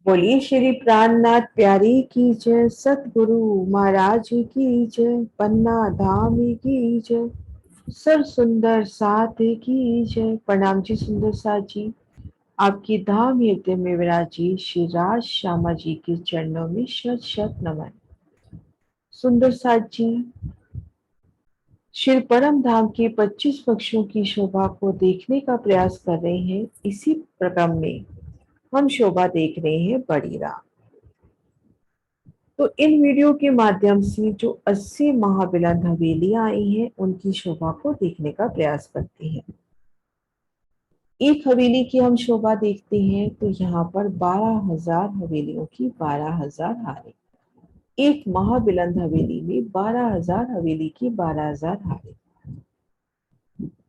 बोलिए श्री प्राणनाथ प्यारी की जय, सतगुरु महाराज की जय, पन्ना धाम की जय, सर सुंदर साथ की जय। प्रणाम जी सुंदर साथ जी। आपकी धाम हृदय में विराजी श्री राज श्यामा जी के चरणों में शत शत नमन। सुंदर साथ जी, श्री परम धाम के 25 पक्षियों की शोभा को देखने का प्रयास कर रहे हैं। इसी क्रम में हम शोभा देख रहे हैं बड़ी राम। तो इन वीडियो के माध्यम से जो 80 महाबिलंद हवेलियां आई हैं उनकी शोभा को देखने का प्रयास करते हैं। एक हवेली की हम शोभा देखते हैं तो यहाँ पर 12,000 हवेलियों की 12,000 हारें। एक महाबिलंद हवेली में 12,000 हवेली की 12,000 हारें।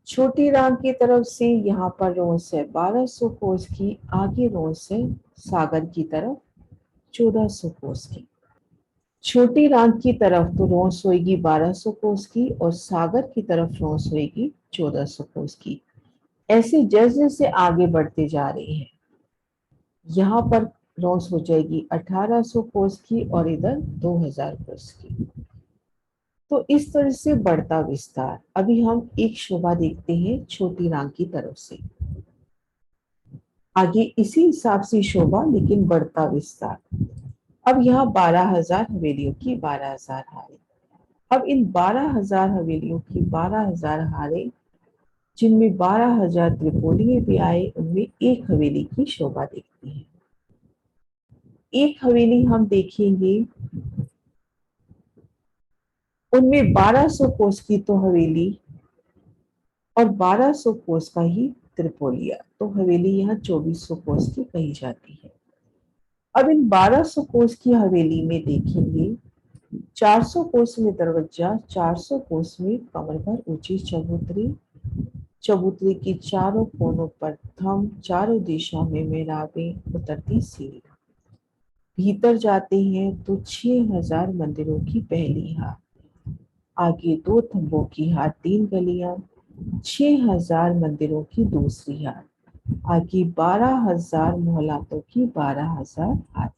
छोटी राम की तरफ से यहाँ पर रोस है 1200 कोस की, आगे रोस है सागर की तरफ 1400 कोस की। छोटी राम की तरफ तो रोस होगी 1200 कोस की और सागर की तरफ रोस होगी 1400 कोस की। ऐसे जैसे जैसे आगे बढ़ते जा रहे हैं यहाँ पर रोस हो जाएगी 1800 कोस की और इधर 2000 कोस की। तो इस तरह से बढ़ता विस्तार। अभी हम एक शोभा देखते हैं छोटी राम की तरफ से। आगे इसी हिसाब से शोभा लेकिन बढ़ता विस्तार। अब यहाँ 12,000 हवेलियों की 12,000 हारें। अब इन 12,000 हवेलियों की 12,000 हारें जिनमें 12,000 त्रिपोलिये भी आए, उनमें एक हवेली की शोभा देखते हैं। एक हवेली हम देखेंगे, उनमें 1200 कोस की तो हवेली और 1200 कोस का ही त्रिपोलिया, तो हवेली यहाँ 2400 कोस की कही जाती है। अब इन 1200 कोस की हवेली में देखेंगे 400 कोस में दरवाजा, 400 कोस में कमर भर ऊंची चबूतरी, चबूतरी की चारों कोनों पर थम, चारों दिशा में मेहराबें, उतरती सीढ़ियां। भीतर जाते हैं तो 6,000 मंदिरों की पहली हार, आगे 2 थंबों की हार 3 गलियां, 6,000 मंदिरों की दूसरी हार, आगे 12,000 मोहलातों की 12,000 हार।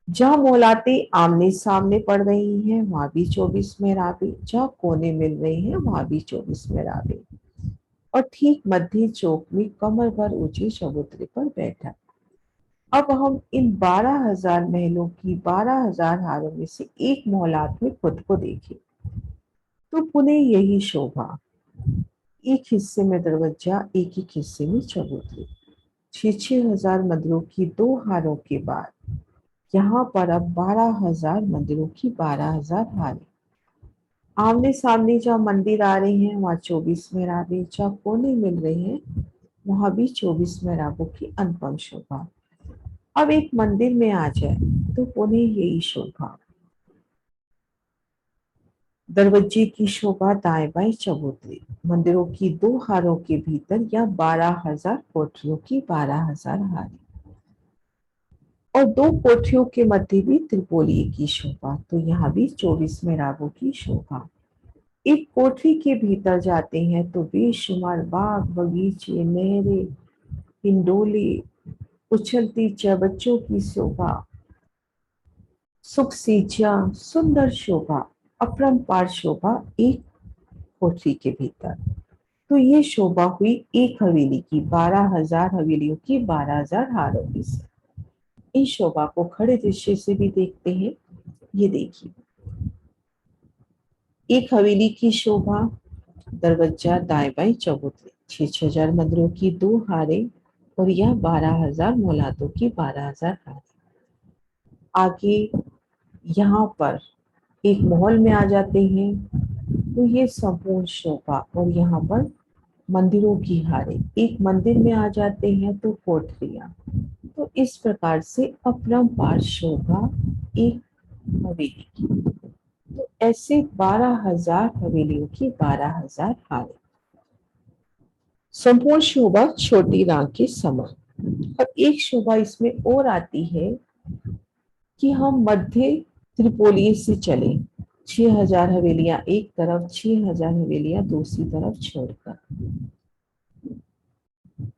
जहाँ मोहलातें आमने सामने पड़ रही हैं वहां भी 24 मेहराबें, जहाँ कोने मिल रही हैं वहां भी 24 मेहराबें, और ठीक मध्य चौक में कमर भर ऊंची चबूतरे पर बैठा। अब हम इन 12,000 महलों की 12,000 हारों में से एक मोहलात में खुद को देखें तो पुनः यही शोभा। एक हिस्से में दरवाजा, एक एक हिस्से में चबूतरे, 6,000 मंदिरों की 2 हारों के बाद यहाँ पर अब 12,000 मंदिरों की 12,000 हारें। आमने सामने जहाँ मंदिर आ रहे हैं वहाँ 24 मेहराबें, जहाँ कोने मिल रहे हैं वहां भी 24 मेहराबों की अनुपम शोभा। अब एक मंदिर में आ जाए तो पुनः यही शोभा। दरवाजे की शोभा, दाएं बाएं चबूतरे, मंदिरों की 2 हारों के भीतर या 12,000 कोठरियों की 12,000 हारें, और 2 कोठरियों के मध्य भी त्रिपोलिये की शोभा, तो यहाँ भी 24 मेहराबों की शोभा। एक कोठरी के भीतर जाते हैं तो बेशुमार बाग, बगीचे, नहरें, हिंडोले, उछलती बच्चों की शोभा, सुख सींचा, सुंदर शोभा, अपरंपार शोभा एक कोठरी के भीतर। तो ये शोभा हुई एक हवेली की, 12,000 हवेलियों की 12,000 हारों की से। इस शोभा को खड़े दृश्य से भी देखते हैं। ये देखिए एक हवेली की शोभा, दरवाजा, दाएं बाएं चबूतरे, 6,000 मंदिरों की 2 हारें और यह 12,000 मोहलातों की 12,000 हारें। आगे यहाँ पर एक महल में आ जाते हैं तो ये संपूर्ण शोभा, और यहाँ पर मंदिरों की हारें। एक मंदिर में आ जाते हैं तो कोठरियां। तो इस प्रकार से अपरंपार शोभा एक हवेली की। तो ऐसे 12,000 हवेलियों की 12,000 हारें। संपूर्ण शोभा छोटी राम के समान। अब एक शोभा इसमें और आती है कि हम मध्य त्रिपोलिये से चले, 6,000 हवेलियां एक तरफ, 6,000 हवेलियां दूसरी तरफ छोड़कर।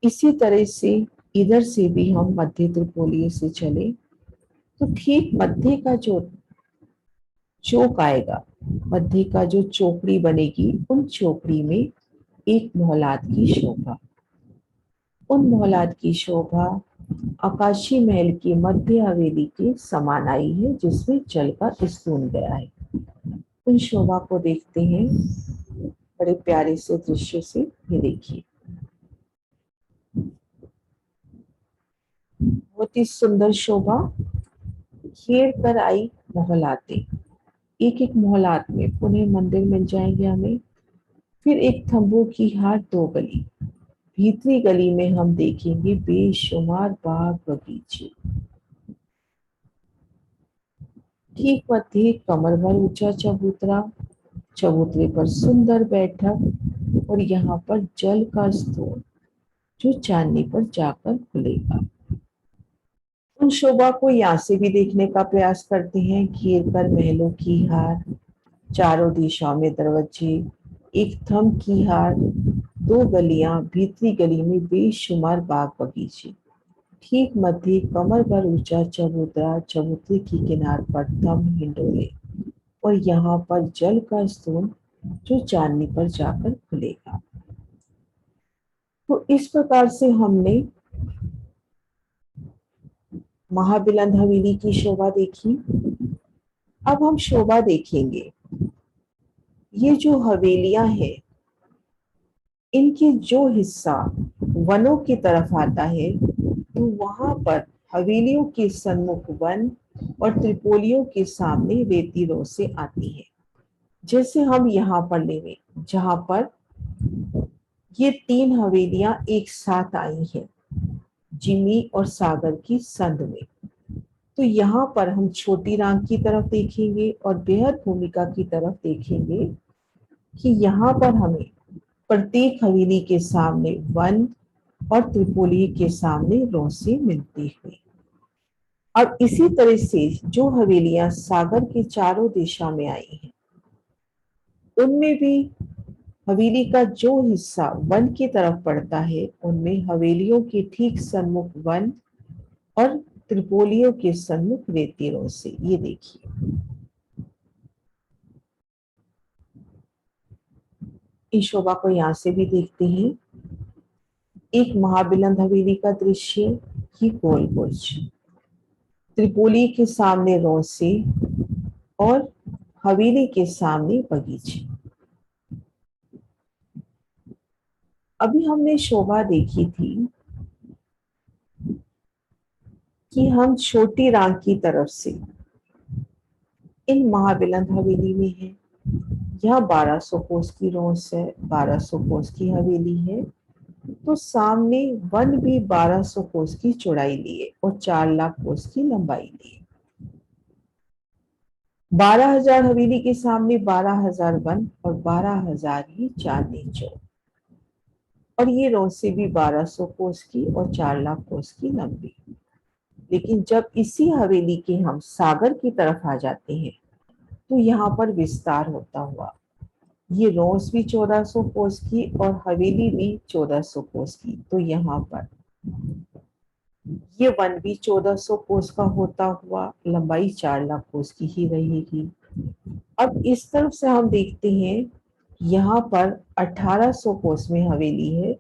इसी तरह से इधर से भी हम मध्य त्रिपोलीय से चले तो ठीक मध्य का जो चौक आएगा, मध्य का जो चौकड़ी बनेगी, उन चौकड़ी में एक मोहलात की शोभा, उन मोहलात की शोभा आकाशी महल की मध्य हवेली के समान आई है, जिसमें जल का स्तून गया है। उन शोभा को देखते हैं बड़े प्यारे से दृश्य से। ये देखिए, बहुत ही सुंदर शोभा घेर कर आई मोहलाते। एक एक मोहलात में पुनः मंदिर मिल जाएंगे हमें। फिर एक थंबों की हार दो गली, भीतरी गली में हम देखेंगे बेशुमार बाग बगीचे। ठीक मध्य कमर भर ऊंचा चबूतरा, चबूतरे पर सुंदर बैठक और यहाँ पर जल का स्रोत जो चांदनी पर जाकर खुलेगा। उन शोभा को यहाँ से भी देखने का प्रयास करते हैं। घेर कर महलों की हार, चारों दिशाओं में दरवाजे, एक थंब की हार, दो गलियां, भीतरी गली में बेशुमार बाग बगीचे। ठीक मध्य कमर भर ऊंचा चबूतरा, चबूतरे की किनार पर थंब हिंडोले और यहाँ पर जल का स्रोत जो चांदनी पर जाकर खुलेगा। तो इस प्रकार से हमने महाबिलंद हवेली की शोभा देखी। अब हम शोभा देखेंगे, ये जो हवेलियां हैं, इनके जो हिस्सा वनों की तरफ आता है, तो वहां पर हवेलियों के सन्मुख वन और त्रिपोलियों के सामने रेती रोसे आती है। जैसे हम यहाँ पर लेंगे, जहां पर ये तीन हवेलियां एक साथ आई हैं, जिमी और सागर की संध में। तो यहाँ पर हम छोटी रांग की तरफ देखेंगे और बेहद भूमिका की तरफ देखेंगे कि यहाँ पर हमें प्रत्येक हवेली के सामने वन और त्रिपोली के सामने रोसे मिलती हुई। अब इसी तरह से जो हवेलियां सागर के चारों दिशा में आई हैं, उनमें भी हवेली का जो हिस्सा वन की तरफ पड़ता है, उनमें हवेलियों के ठीक सन्मुख वन और त्रिपोलियों के सन्मुख रेती रोसे। ये देखिए, इस शोभा को यहाँ से भी देखते हैं। एक महाबिलंद हवेली का दृश्य, ही गोल बुर्ज, त्रिपोली के सामने रोसे और हवेली के सामने बगीचे। अभी हमने शोभा देखी थी कि हम छोटी रांग की तरफ से इन महाबिलंद हवेली में है। यह 1200 कोस की रोस है, 1200 कोस की हवेली है। तो सामने वन भी 1200 कोस की चौड़ाई लिए और 4 लाख कोस की लंबाई लिए। 12,000 हवेली के सामने 12,000 वन और 12,000 ही चांदनी चौक। और ये रोसे भी 1200 कोस की और 4 लाख कोस की लंबी। लेकिन जब इसी हवेली के हम सागर की तरफ आ जाते हैं, तो यहाँ पर विस्तार होता हुआ ये रोस भी 1400 कोस की और हवेली भी 1400 कोस की। तो यहाँ पर ये वन भी 1400 कोस का होता हुआ लंबाई 4 लाख कोस की ही रहेगी। अब इस तरफ से हम देखते हैं, यहाँ पर 1800 कोस में हवेली है,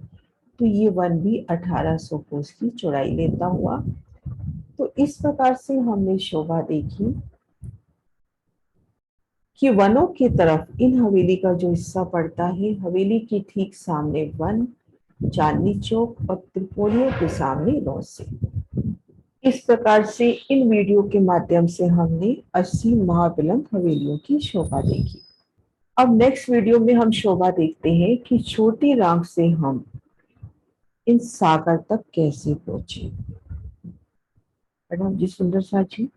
तो ये वन भी 1800 कोस की चौड़ाई लेता हुआ। तो इस प्रकार से हमने शोभा देखी कि वनों की तरफ इन हवेली का जो हिस्सा पड़ता है, हवेली के ठीक सामने वन, चांदनी चौक और त्रिपोलियों के सामने रोसे। इस प्रकार से इन वीडियो के माध्यम से हमने 80 महाबिलंद हवेलियों की शोभा देखी। अब नेक्स्ट वीडियो में हम शोभा देखते हैं कि छोटी रांग से हम इन सागर तक कैसे पहुंचे। मैडम जी, सुंदर साजी।